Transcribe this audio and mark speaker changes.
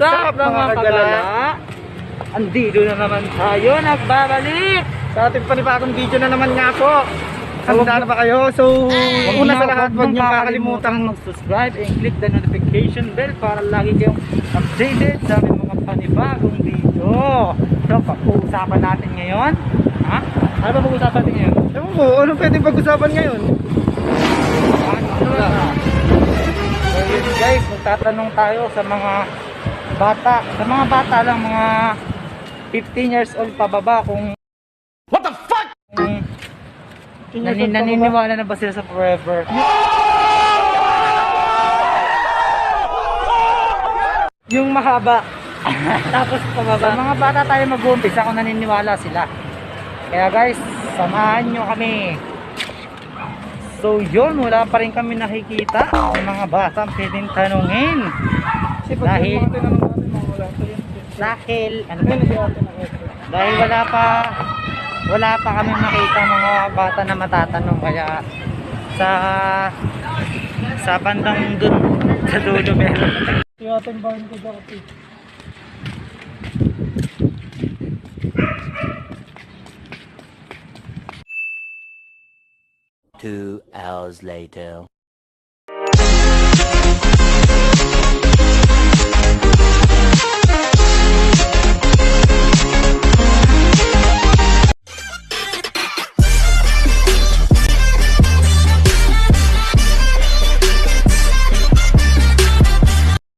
Speaker 1: Sup mga kagala? Andito na naman tayo, nagbabalik
Speaker 2: Sa ating panibagong video na naman nga po. Handa na ba kayo? So, una sa lahat, huwag niyong kakalimutan
Speaker 1: mag-subscribe and click the notification bell para lagi kayong updated sa aming mga panibagong video. So, pag-uusapan natin ngayon, ha? Ano ba pag-uusapan natin ngayon?
Speaker 2: Ewan mo, ano pwedeng pag-usapan ngayon?
Speaker 1: So yun guys, magtatanong tayo sa mga bata lang, mga 15 years old pababa kung
Speaker 2: What the fuck?
Speaker 1: naniniwala na ba sila sa forever? Yung mahaba tapos pababa. Sa mga bata tayo mag-uumpisa kung naniniwala sila. Kaya guys, samahan nyo kami. So yun, wala pa rin kami nakikita ng mga bata pwedeng tanungin. Dahil wala pa kami makita mga bata na matatanong, kaya sa bandang dun sa dulo meron.
Speaker 2: Tiyatin ba ko dati?
Speaker 3: Two hours later.